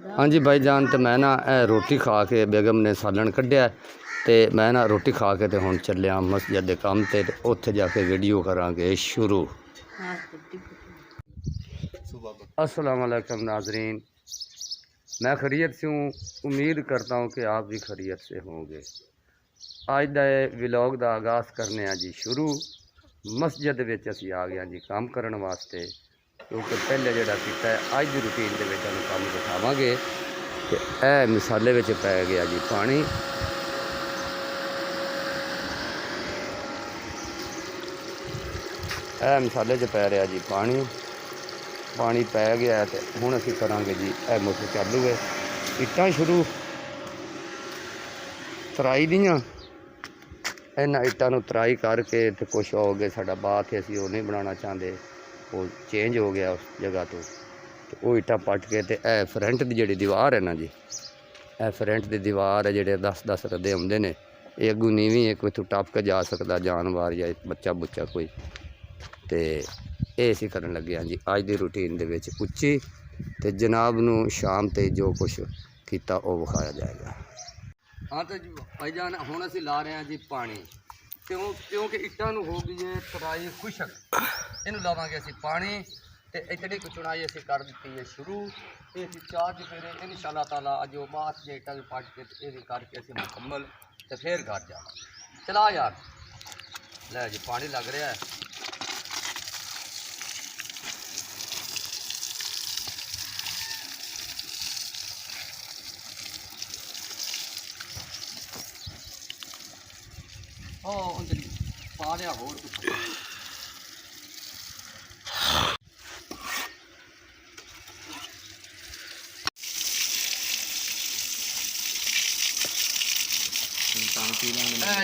हाँ जी भाईजान, तो मैं ना रोटी खा के बेगम ने सालन कढ़िया तो मैं ना रोटी खा के तो हुण चलिया मस्जिद के काम ते उत्थे जाके वीडियो करांगे शुरू। अस्सलाम वालेकुम नाजरीन, मैं खैरियत से हूँ। उम्मीद करता हूँ कि आप भी खैरियत से होंगे। आज का व्लॉग का आगाज़ करने जी शुरू। मस्जिद विच असीं आ गए जी काम करने वास्ते, क्योंकि पहले जिहड़ा कीता है अज की रूटीन के विच काम दिखावांगे। तो यह मिसाले विच पै गया जी पानी। यह मिसाले च पै रहा जी पानी। पानी पै गया तो हुण असीं करांगे जी यह मोटर चालू है। इट्टां शुरू तराई दियां, इन्हां इट्टां नूं तराई करके तो कुछ हो गए साडा बाथ असीं वो नहीं बनाना चाहते, वो चेंज हो गया उस जगह तो वो इट्टां पट के तो यह फ्रंट की जिहड़ी दीवार है ना जी, यह फ्रंट की दीवार है जिहड़े 10-10 रदे आउंदे ने, ये अग्गों नीवीं है, कोई इत्थों टप के जा सकदा जानवर या बच्चा बुच्चा कोई। तो ये असीं करन लगे हाँ जी अज की रूटीन दे विच उच्ची। तो जनाब नूं शाम ते जो कुछ कीता वो विखाया जाएगा। हाँ तो जी भाईजान हुण असीं ला रहे हैं जी पानी, क्योंकि इट्टां नूं हो गई है तराई खुशक, इनू लावांगे असीं पानी। तो इतनी कुछ चुनाई असीं कर दी है शुरू। ये असीं 4 चफेरे इंशाअल्लाह ताला अज बात जे इट्टां पट के ये करके असीं मुकम्मल तो फिर घर जावांगे। चला यार लै जी पानी लग रहा है। पा दिया होर कुछ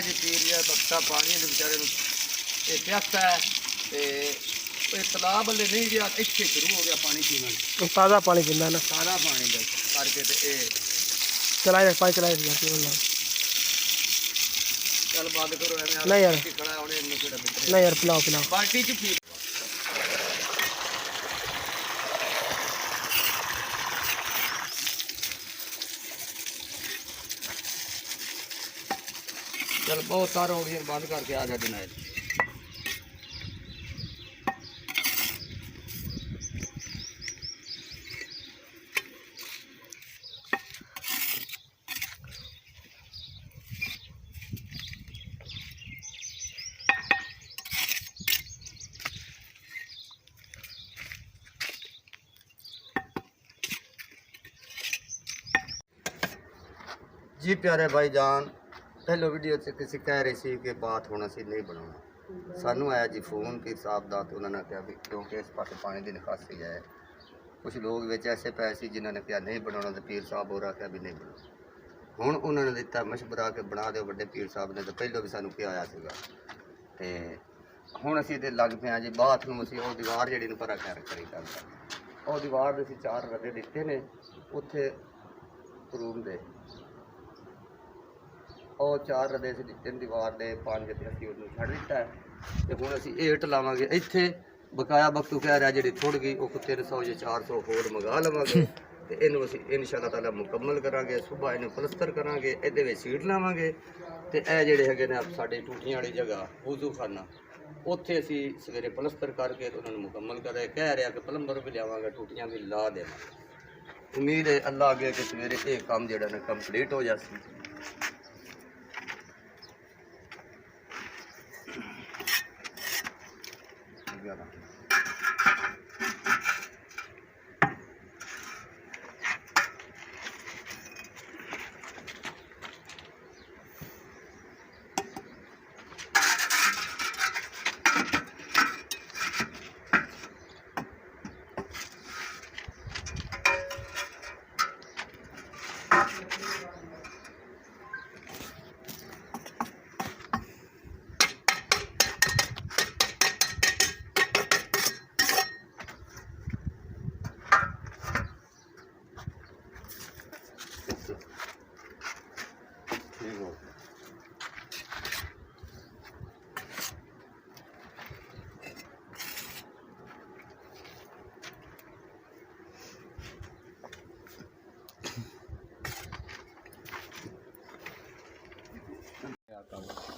जी पी लिया बक्सा पानी बेचारे प्यासा है। तो तलाब वाले नहीं गया, इतने शुरू हो गया पानी पीना, ताज़ा पानी पींदा ना, ताज़ा पानी करके तो चलाए पानी चलाए चल बंद करो नहीं यार, खड़ा होने नहीं यार पिलाओ पिलाओ। बाल्टी च पी चल बहुत सारा हो गया, बंद करके आ जा जुनैद। जी प्यारे भाईजान, पहलो वीडियो से किसी कह रही थी कि बात होना सी नहीं बनाना, सानू आया जी फोन पीर साहब का, तो उन्होंने कहा भी क्योंकि इस पास पानी की निकासी है, कुछ लोग विच ऐसे पै सी जिन्होंने कहा नहीं बनाना, तो पीर साहब हो रहा भी नहीं बनाना। हुण उन्होंने दिता मशवरा के बना दो, बड़े पीर साहब ने तो पहलों भी सानू कहा आया सीगा। तो हुण असीं ते लग पे जी बाथ नूं असीं वो दीवार जिहड़ी परा खैर करी करदा, वो दीवार दे असीं 4 रदे दिते ने उत्थे रूम दे, और 4 रदे असीं दिते दीवार दे 5 ते असीं उहनूं छड्ड दिता है। तो हुण असीं इट लावांगे इत्थे। बकाया वक्तू कह रहा जिहड़ी थुड़ गई वो 300 या 400 होर मंगा लवांगे। तो इनू असीं इंशाअल्लाह ताला मुकम्मल करांगे। सुबह इनू पलस्तर करांगे, इहदे विच सीट लावांगे। तो यह जिहड़े हैगे ने साडी टूटियां वाली जगह वज़ू खाना, उत्थे असीं सवेरे पलस्तर करके तो उन्होंने मुकम्मल करे। कह रहा कि प्लंबर भी लियावांगे, टूटियां भी ला देवांगे। उम्मीद है अल्लाह अगे कि सवेरे ये काम जिहड़ा ना कंप्लीट हो जासी।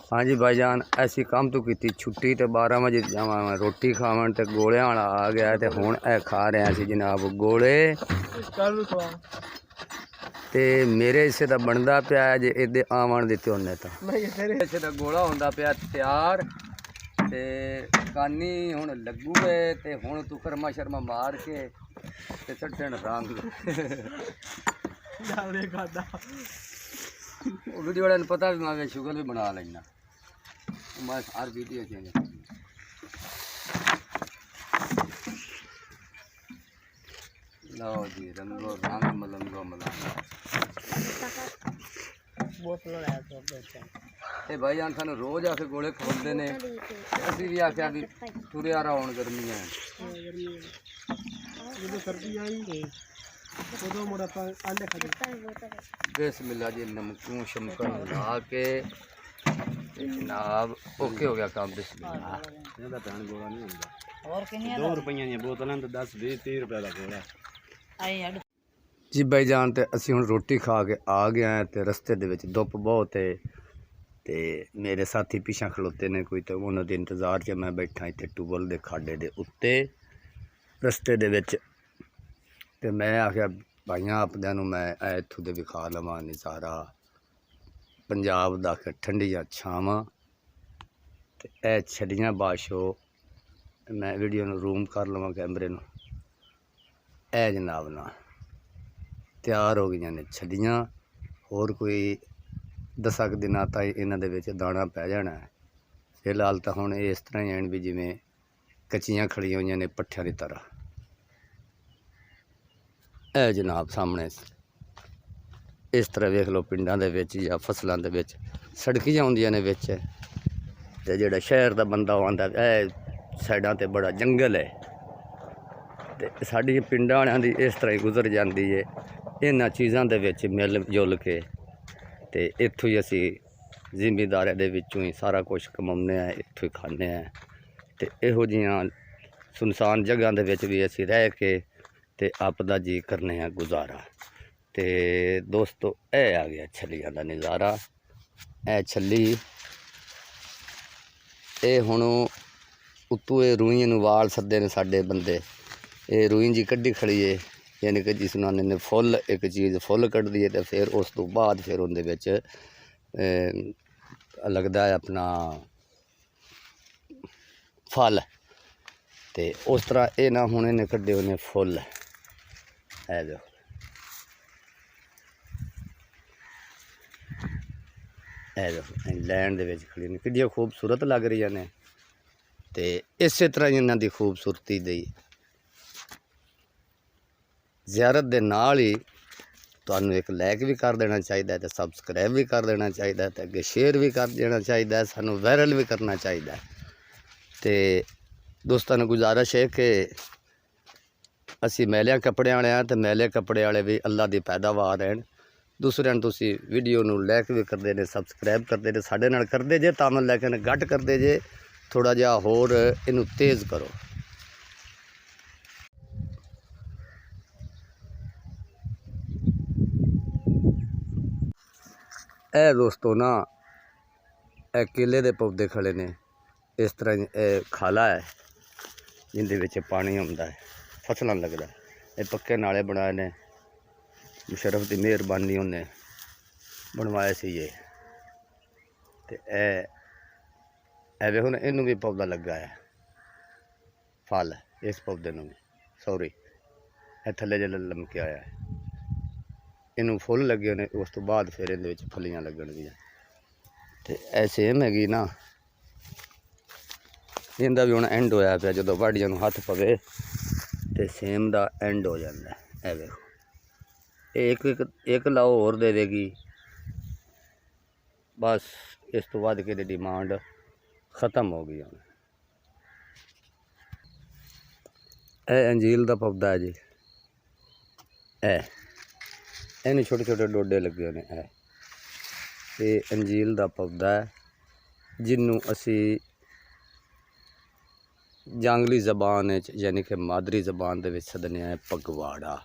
हाँ जी भाईजान, ऐसी काम तो की छुट्टी तो 12 बजे जावा रोटी खावन तो गोलियां वाला आ गया तो हुण ए खा रहे हैं जनाब गोले। ते मेरे हिस्से का बनता पिया जे इदे आवन दिते उन्हें तो हिस्से का गोला होंदा पिया तैयार ते कानी हुण लगूए ते हुण तू कर्मा शर्मा मार के ते सट्टन रंग वीडियो वाले ने पता भी मैं शुगर भी बना लेना मैं हर वीडियो चेंज लो जी रंगो रंग मलंगो मलंगा ते भाई जान सानू रोज आके गोले खोलते ने असी भी आख्या भी तुरिया रहा हुण गर्मियां बिस्मिल्लाह जी नमकूं शमकन ला के जनाब ओके हो गया काम। बिस्मिल्लाह दो रुपये दी बोतलां तो 10 20 30 रुपए का गोला जी भाई जान ते असी हुण रोटी खा के आ गए हैं ते रस्ते दे विच धुप बहुत है ते मेरे साथी पिछा खलोते ने कोई तो उन्होंने इंतजार च मैं बैठा इत्थे टूबल दे खाडे दे उत्ते रस्ते दे विच ते मैं आख्या भाइयां अपने मैं इत्थों दे विखा लवां नज़ारा पंजाब दा ठंडियां छावां ते ए छड़ियां बाशो मैं वीडियो नूं रूम कर लवां कैमरे नूं ए जनाब ना तैयार हो गई ने छड़ियां होर कोई 10 दिन ताईं इन्हां दे विच दाना पै जाना है। फिलहाल तो हुण इस तरह ही हैं भी जिवें कच्चियां खड़ियां होईयां ने पट्ठियां की तरह। ए जनाब सामने इस तरह वेख लो पिंडां दे विच या फसलां दे विच सड़कियां होंदियां ने विच ते जिहड़ा शहर दा बंदा आंदा ए साइडां ते बड़ा जंगल है ते साडी पिंडां वालियां दी इस तरह ही गुजर जांदी है इन्हां चीज़ां दे विच मिल जुल के ते इत्थों ही असी जिमीदारां दे विचों ही सारा कुछ कमाउने हैं इत्थों ही खाने हैं ते इहो जिहियां सुनसान जगह दे विच भी असी रह के ते आपदा जी करने हैं गुजारा। ते दोस्तों ए आ गया छलियां दा नज़ारा ए छली ए हुण उत्तों ये रूइयां नूं वाल सद्दे ने साडे बंदे ये रूई जी कड्डी खड़ी है यानी कि जिस नाने ने फुल एक चीज़ फुल कड्ढदी है तो फिर उस तो बाद फिर उहदे विच लगदा है अपना फल ते उस तरह ये ना हुण इन्हें कड्ढे उन्हें फुल है जो लैंड दे विच खड़ी ने किड्डियां खूबसूरत लग रही ने ते इस तरह इन्हां दी खूबसूरती दी ज़ियारत दे नाल ही तुहानू एक लाइक भी कर देना चाहिए तो सबसक्राइब भी कर देना चाहिए तो अगे शेयर भी कर देना चाहिए सानू वायरल भी करना चाहिए। तो दोस्तों ने गुजारिश है कि असी मैलिया कपड़े वाले हैं तो मैले कपड़े वाले भी अल्लाह की पैदावार हैं। दूसरे तुसी वीडियो नू लाइक भी करते ने सबसक्राइब करते ने साढ़े नाल करते जे तामल लेकिन घट करते जे थोड़ा जिहा होर इनू तेज़ करो। ए दोस्तों ना ए केले दे पौधे खड़े ने इस तरह खाला है जिंदे विच पानी आउंदा है फसलां लगदा ये पक्के नाले बनाए ने मुशर्रफ की मेहरबानी उन्हें बनवाए सी ये ते ए वेखो ना इनू भी पौधा लगा है फल इस पौधे नूं सॉरी ए थल्ले जिहड़ा लमके आया है इनू फुल लगे ने उस तो बाद फिर इहदे विच फलियां लगणगियां ते ए सेम हैगी ना इहदा भी हुण एंड होया पिया जदों वाढियां नूं हत्थ पवे ते सेम दा एंड हो जांदा है। ए वेखो एक लाओ होर दे देगी बस इस तो बाद कि डिमांड ख़त्म हो गई। ए अंजील का पौधा है जी इन्हें छोटे छोटे डोडे लगे ने ये अंजील का पौधा है जिन्हों असी जांगली जबान यानी कि मादरी जबान के सदने हैं पगवाड़ा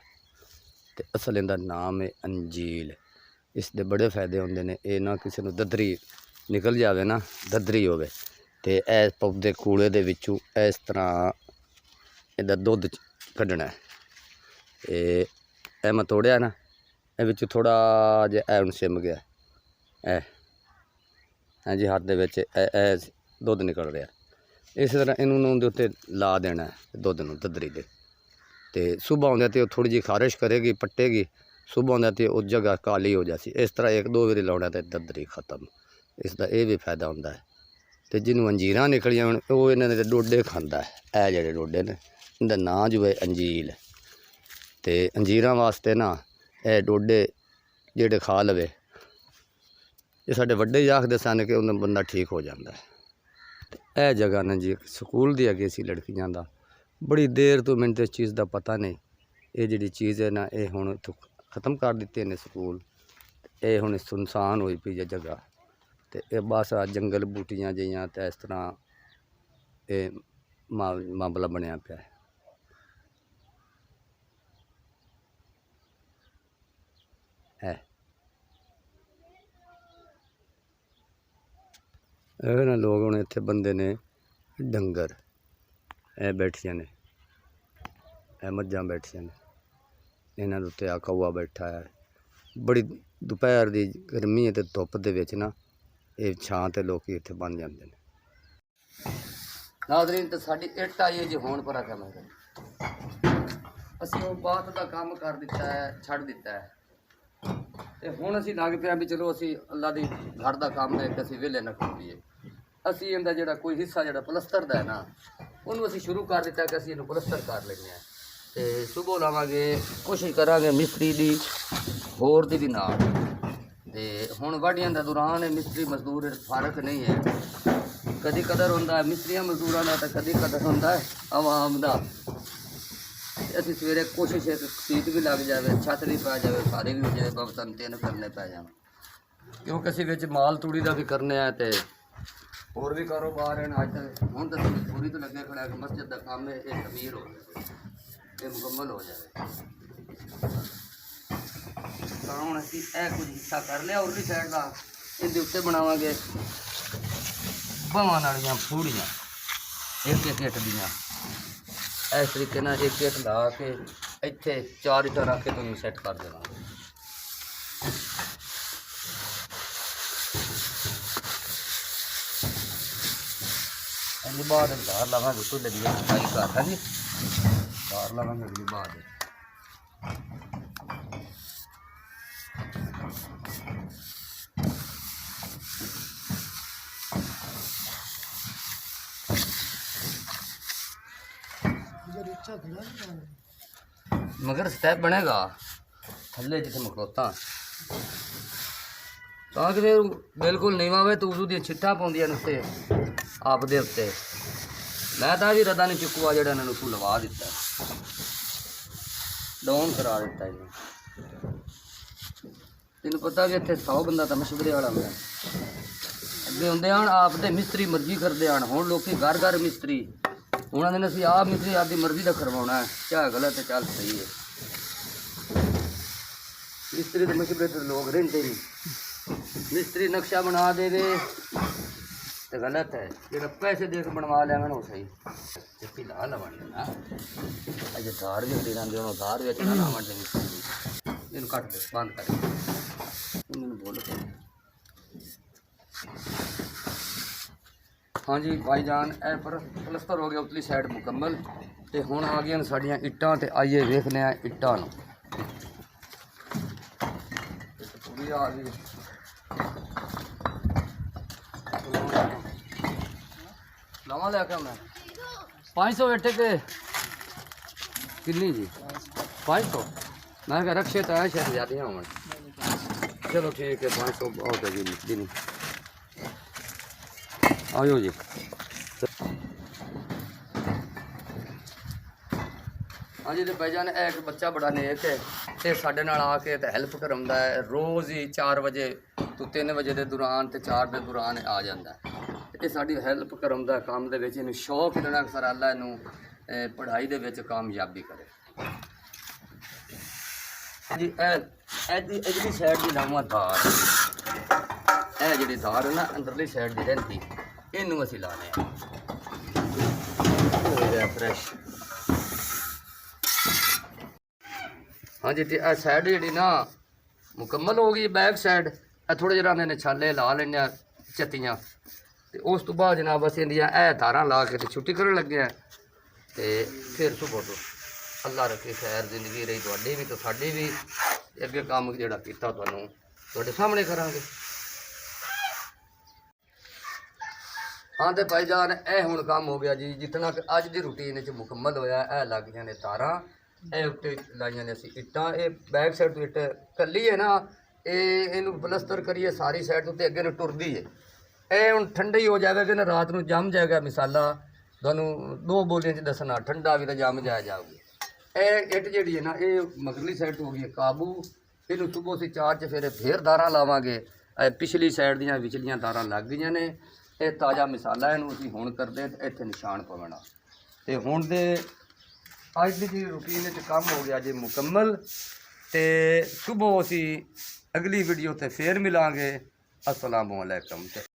ते असल इहदा नाम है अंजील। इसके बड़े फायदे होंगे ने ये ना किसी को ददरी ਨਿਕਲ ਜਾਵੇ ਨਾ, ਦਦਰੀ ਹੋਵੇ, ਤੇ ਇਸ ਪੌਦੇ ਕੂੜੇ ਦੇ ਵਿੱਚੋਂ ਇਸ ਤਰ੍ਹਾਂ ਇਹਦਾ ਦੁੱਧ ਕੱਢਣਾ ਹੈ। ਇਹ ਮੈਂ ਤੋੜਿਆ ਨਾ, ਇਹ ਵਿੱਚ ਥੋੜ੍ਹਾ ਜਿਹਾ ਇਹ ਹੁਣ ਸਿਮ ਗਿਆ, ਇਹ ਹਾਂਜੀ ਹੱਥ ਦੇ ਵਿੱਚ ਇਹ ਦੁੱਧ ਨਿਕਲ ਰਿਹਾ। ਇਸੇ ਤਰ੍ਹਾਂ ਇਹਨੂੰ ਉਹਦੇ ਉੱਤੇ ਲਾ ਦੇਣਾ ਹੈ ਦੁੱਧ ਨੂੰ, ਦਦਰੀ ਦੇ, ਤੇ ਸੁਬਹ ਆਉਂਦਾ ਤੇ ਉਹ ਥੋੜ੍ਹੀ ਜਿਹੀ ਖਾਰਿਸ਼ ਕਰੇਗੀ, ਪੱਟੇਗੀ, ਸੁਬਹ ਆਉਂਦਾ ਤੇ ਉਹ ਜਗ੍ਹਾ ਕਾਲੀ ਹੋ ਜਾਸੀ। ਇਸ ਤਰ੍ਹਾਂ 1-2 ਵਾਰੀ ਲਾਉਣਾ ਤੇ ਦਦਰੀ ਖਤਮ। ਇਸ ਦਾ ਇਹ ਵੀ ਫਾਇਦਾ ਹੁੰਦਾ ਹੈ। ਤੇ ਜਿਹਨੂੰ ਅੰਜੀਰਾਂ ਨਿਕਲੀਆਂ ਹੁਣ ਉਹ ਇਹਨਾਂ ਦੇ ਡੋਡੇ ਖਾਂਦਾ ਹੈ। ਇਹ ਜਿਹੜੇ ਡੋਡੇ ਨੇ ਇਹਦਾ ਨਾਂ ਜੋ ਹੈ ਅੰਜੀਲ। ਤੇ ਅੰਜੀਰਾਂ ਵਾਸਤੇ ਨਾ ਇਹ ਡੋਡੇ ਜਿਹੜੇ ਖਾ ਲਵੇ, ਇਹ ਸਾਡੇ ਵੱਡੇ ਆਖਦੇ ਸਨ ਕਿ ਉਹਨਾਂ ਬੰਦਾ ਠੀਕ ਹੋ ਜਾਂਦਾ ਹੈ। ਇਹ ਜਗ੍ਹਾ ਨਾ ਜੀ ਸਕੂਲ ਦੀ ਅੱਗੇ ਸੀ ਲੜਕੀਆਂ ਦਾ, ਬੜੀ ਦੇਰ ਤੋਂ ਮੈਨੂੰ ਇਸ ਚੀਜ਼ ਦਾ ਪਤਾ ਨਹੀਂ। ਇਹ ਜਿਹੜੀ ਚੀਜ਼ ਹੈ ਨਾ, ਇਹ ਹੁਣ ਇੱਥੋਂ ਖਤਮ ਕਰ ਦਿੱਤੇ ਨੇ ਸਕੂਲ। ਇਹ ਹੁਣ ਸੁਨਸਾਨ ਹੋਈ ਪਈ ਹੈ ਜਗ੍ਹਾ, ਤੇ ਇਹ ਬਸ ਆ ਜੰਗਲ ਬੂਟੀਆਂ ਜਿਹੀਆਂ ਤੇ ਇਸ ਤਰ੍ਹਾਂ ਇਹ ਮਾਮਲਾ ਬਣਿਆ ਪਿਆ ਹੈ। ਇਹ ਨਾ ਲੋਕ ਹੁਣ ਇੱਥੇ ਬੰਦੇ ਨੇ ਡੰਗਰ, ਇਹ ਬੈਠੀਆਂ ਨੇ, ਇਹ ਮੱਝਾਂ ਬੈਠੀਆਂ ਨੇ, ਇਹਨਾਂ ਦੇ ਉੱਤੇ ਆ ਕਊਆ ਬੈਠਾ ਹੈ। ਬੜੀ ਦੁਪਹਿਰ ਦੀ ਗਰਮੀ ਹੈ ਤੇ ਧੁੱਪ ਦੇ ਵਿੱਚ ਨਾ ਇਹ ਛਾਂ ਤੇ ਲੋਕੀ ਇੱਥੇ ਬਣ ਜਾਂਦੇ ਨੇ। ਨਾਜ਼ਰੀਨ, ਤੇ ਸਾਡੀ ਇੱਟ ਆਈ ਹੈ ਜੀ ਹੁਣ ਪਰਾ ਕੰਮ ਹੈ। ਅਸੀਂ ਉਹ ਬਾਤ ਦਾ ਕੰਮ ਕਰ ਦਿੱਤਾ ਹੈ, ਛੱਡ ਦਿੱਤਾ ਹੈ, ਤੇ ਹੁਣ ਅਸੀਂ ਲੱਗ ਪਿਆ ਵੀ ਚਲੋ ਅਸੀਂ ਅੱਲਾ ਦੀ ਘਰ ਦਾ ਕੰਮ ਹੈ ਕਿ ਅਸੀਂ ਵਿਹਲੇ ਨਾ ਖੜੀਏ। ਅਸੀਂ ਇਹਦਾ ਜਿਹੜਾ ਕੋਈ ਹਿੱਸਾ ਜਿਹੜਾ ਪਲਸਤਰ ਦਾ ਹੈ ਨਾ, ਉਹਨੂੰ ਅਸੀਂ ਸ਼ੁਰੂ ਕਰ ਦਿੱਤਾ ਕਿ ਅਸੀਂ ਇਹਨੂੰ ਪਲਸਤਰ ਕਰ ਲੈਂਦੇ ਹਾਂ। ਤੇ ਸੁਬਹ ਲਾਵਾਂਗੇ, ਕੋਸ਼ਿਸ਼ ਕਰਾਂਗੇ ਮਿਸਤਰੀ ਦੀ ਹੋਰ ਦੀ ਵੀ ਨਾਲ। ਤੇ ਹੁਣ ਵਾਢੀਆਂ ਦਾ ਦੌਰਾਨ ਹੈ, ਮਿਸਤਰੀ ਮਜ਼ਦੂਰ ਫਰਕ ਨਹੀਂ ਹੈ। ਕਦੀ ਕਦਰ ਹੁੰਦਾ ਹੈ ਮਿਸਤਰੀਆਂ ਮਜ਼ਦੂਰਾਂ ਦਾ, ਤਾਂ ਕਦੀ ਕਦਰ ਹੁੰਦਾ ਹੈ ਆਵਾਮ ਦਾ। ਅਸੀਂ ਸਵੇਰੇ ਕੋਸ਼ਿਸ਼ ਹੈ ਕਿ ਸੀਟ ਵੀ ਲੱਗ ਜਾਵੇ, ਛੱਤ ਵੀ ਪੈ ਜਾਵੇ, ਸਾਰੇ ਵੀ ਹੋ ਜਾਵੇ, ਬਾਬਾ ਸਾਨੂੰ 3 ਕਰਨੇ ਪੈ ਜਾਣ, ਕਿਉਂਕਿ ਅਸੀਂ ਵਿੱਚ ਮਾਲ ਤੂੜੀ ਦਾ ਵੀ ਕਰਨੇ ਆ ਤੇ ਹੋਰ ਵੀ ਕਾਰੋਬਾਰ ਹਨ। ਅੱਜ ਤੱਕ ਹੁਣ ਤਾਂ ਪੂਰੀ ਤੋਂ ਲੱਗੇ ਖੜਾ ਕਿ ਮਸਜਿਦ ਦਾ ਕੰਮ ਹੈ, ਇਹ ਤਮੀਰ ਹੋ ਜਾਵੇ, ਇਹ ਮੁਕੰਮਲ ਹੋ ਜਾਵੇ। ਤਾਂ ਹੁਣ ਅਸੀਂ ਇਹ ਕੁਝ ਹਿੱਸਾ ਕਰ ਲਿਆ ਉਰਲੀ ਸਾਈਡ ਦਾ। ਇਹਦੇ ਉੱਤੇ ਬਣਾਵਾਂਗੇ ਬਾਹਾਂ ਵਾਲੀਆਂ ਫੂੜੀਆਂ, ਇੱਕ ਇੱਟ ਦੀਆਂ। ਇਸ ਤਰੀਕੇ ਨਾਲ ਇੱਕ ਇੱਟ ਲਾ ਕੇ ਇੱਥੇ 4 ਇੱਟਾਂ ਰੱਖ ਕੇ ਤੁਹਾਨੂੰ ਸੈੱਟ ਕਰ ਦੇਵਾਂਗੇ। ਇਹਦੇ ਬਾਅਦ ਧਾਰ ਲਾਵਾਂਗੇ, ਚੁੱਲ੍ਹੇ ਦੀ ਸਫਾਈ ਕਰ ਹਾਂਜੀ, ਧਾਰ ਲਾਵਾਂਗੇ ਅਗਲੀ ਬਾਅਦ। मगर स्टैप बनेगा थल्ले जिथे मखलोता ਤਾਂ ਕਿ ਬਿਲਕੁਲ ਨੀਵਾਂ ਹੋਵੇ तो उदू ਦੀਆਂ ਛਿੱਟਾਂ ਪਾਉਂਦੀਆਂ ਨੇ ਉੱਤੇ ਆਪ ਦੇ ਉੱਤੇ। ਮੈਂ ਤਾਂ ਵੀ ਰਦਾ ਨਹੀਂ ਚੁੱਕੂਆ ਜਿਹੜਾ ਇਹਨਾਂ ਨੂੰ ਤੂੰ ਲਵਾ ਦਿੱਤਾ, ਡਾਊਨ ਕਰਾ ਦਿੱਤਾ ਇਹਨੂੰ। ਤੈਨੂੰ ਪਤਾ ਵੀ ਇੱਥੇ 100 ਬੰਦਾ ਤਾਂ ਮਸ਼ਵਰੇ ਵਾਲਾ ਹੁੰਦਾ, ਅੱਗੇ ਹੁੰਦੇ ਹਨ ਆਪ ਦੇ ਮਿਸਤਰੀ ਮਰਜ਼ੀ ਕਰਦੇ ਹਨ। ਹੁਣ ਲੋਕੀ ਘਰ ਘਰ ਮਿਸਤਰੀ, ਉਹਨਾਂ ਨੇ ਅਸੀਂ ਆਪ ਮਿਸਤਰੀ ਆਪਦੀ ਮਰਜ਼ੀ ਦਾ ਕਰਵਾਉਣਾ ਹੈ, ਚਾਹੇ ਗਲਤ ਹੈ ਚੱਲ ਸਹੀ ਹੈ। ਮਿਸਤਰੀ ਦੇ ਮਸ਼ਵਰੇ ਤੇ ਲੋਕ ਰਹਿੰਦੇ ਨਹੀਂ। मिस्त्री नक्शा बना देवे तो गलत है, जो पैसे दे के बनवा लिया वो सही। चिट्टी ला लवाने ना अजे धार भी खड़ी रहते हो, धार भी ना लावन इन कट दे बंद कर बोलो। हाँ जी भाईजान, ए पर पलस्तर हो गया उतली साइड मुकम्मल। तो हुण आ गई साड़ियाँ इट्टां, तो आइए वेखने इट्टां पूरी आ गई। लावा लिया मैं 500 बेटे के किन्नी जी 500 मैं क्या रक्षे तो है शायद ज़्यादा हों। चलो ठीक है 500 बहुत है जी दिन आयो जी। हाँ जी, तो भाईजान एक बच्चा बड़ा नेक है, ये साढ़े नाल आके तो हेल्प करांदा है। रोज़ ही 4 बजे तो 3 बजे के दौरान तो 4 के दौरान आ जाता है। ये साड़ी हेल्प करांदा काम दे विच, इहनूं शौक देना सर अल्लाह इहनूं पढ़ाई दे विच कामयाबी करे जी। इहदी साइड दी लावां धार, ਇਹ ਜਿਹੜੀ ਤਾਰ ਹੈ ਨਾ ਅੰਦਰਲੀ ਸਾਈਡ ਦੀ ਰਹਿੰਦੀ, ਇਹਨੂੰ ਅਸੀਂ ਲਾਣੇ ਆ। ਹੋ ਗਿਆ ਫਰੈਸ਼। ਹਾਂਜੀ ਤੇ ਇਹ ਸਾਈਡ ਜਿਹੜੀ ਨਾ ਮੁਕੰਮਲ ਹੋ ਗਈ, ਬੈਕ ਸਾਈਡ। ਇਹ ਥੋੜੇ ਜਿਹੇ ਨੇ ਛਾਲੇ ਲਾ ਲੈਣੇ ਆ ਚੱਤੀਆਂ, ਤੇ ਉਸ ਤੋਂ ਬਾਅਦ ਜਨਾਬ ਅਸੀਂ ਇਹਦੀਆਂ ਇਹ ਤਾਰਾਂ ਲਾ ਕੇ ਤੇ ਛੁੱਟੀ ਕਰਨ ਲੱਗੇ ਆ। ਤੇ ਫਿਰ ਸੁਬਹ ਤੋਂ ਅੱਲਾ ਰੱਖੇ ਖੈਰ ਜ਼ਿੰਦਗੀ ਰਹੀ ਤੁਹਾਡੀ ਵੀ ਤੇ ਸਾਡੀ ਵੀ। ਅੱਗੇ ਕੰਮ ਜਿਹੜਾ ਕੀਤਾ ਤੁਹਾਨੂੰ ਤੁਹਾਡੇ ਸਾਹਮਣੇ ਕਰਾਂਗੇ। ਹਾਂ ਤੇ ਭਾਈਜਾਨ ਇਹ ਹੁਣ ਕੰਮ ਹੋ ਗਿਆ ਜੀ, ਜਿਤਨਾ ਕਿ ਅੱਜ ਦੀ ਰੂਟੀਨ 'ਚ ਮੁਕੰਮਲ ਹੋਇਆ। ਇਹ ਲੱਗ ਗਈਆਂ ਨੇ ਤਾਰਾਂ, ਇਹ ਉੱਤੇ ਲਾਈਆਂ ਨੇ ਅਸੀਂ ਇੱਟਾਂ। ਇਹ ਬੈਕ ਸਾਈਡ ਤੋਂ ਇੱਟ ਕੱਲੀ ਹੈ ਨਾ, ਇਹਨੂੰ ਪਲਸਤਰ ਕਰੀਏ ਸਾਰੀ ਸਾਈਡ ਤੋਂ, ਤੇ ਅੱਗੇ ਨੂੰ ਟੁਰਦੀ ਹੈ। ਇਹ ਹੁਣ ਠੰਡਾ ਹੀ ਹੋ ਜਾਵੇਗਾ ਕਿ ਨਾ, ਰਾਤ ਨੂੰ ਜੰਮ ਜਾਏਗਾ। ਮਿਸਾਲਾ ਤੁਹਾਨੂੰ ਦੋ ਬੋਲੀਆਂ 'ਚ ਦੱਸਣਾ, ਠੰਡਾ ਵੀ ਤਾਂ ਜੰਮ ਜਾਊਗੀ। ਇਹ ਇੱਟ ਜਿਹੜੀ ਹੈ ਨਾ, ਇਹ ਮਗਰਲੀ ਸਾਈਡ ਤੋਂ ਹੋ ਗਈ ਹੈ ਕਾਬੂ। ਇਹਨੂੰ ਸੁਬਹ ਅਸੀਂ 4 ਚਫੇਰੇ ਫੇਰ ਤਾਰਾਂ ਲਾਵਾਂਗੇ। ਇਹ ਪਿਛਲੀ ਸਾਈਡ ਦੀਆਂ ਵਿਚਲੀਆਂ ਤਾਰਾਂ ਲੱਗ ਗਈਆਂ ਨੇ। ਇਹ ਤਾਜ਼ਾ ਮਿਸਾਲਾ, ਇਹਨੂੰ ਅਸੀਂ ਹੁਣ ਕਰਦੇ ਤੇ ਇੱਥੇ ਨਿਸ਼ਾਨ ਪਵਣਾ। ਤੇ ਹੁਣ ਦੇ ਅੱਜ ਦੀ ਜਿਹੜੀ ਰੂਟੀਨ ਵਿੱਚ ਕੰਮ ਹੋ ਗਿਆ ਜੀ ਮੁਕੰਮਲ। ਤੇ ਸੁਬਹ ਅਸੀਂ ਅਗਲੀ ਵੀਡੀਓ ਤੇ ਫੇਰ ਮਿਲਾਂਗੇ। अस्सलामु अलैकुम।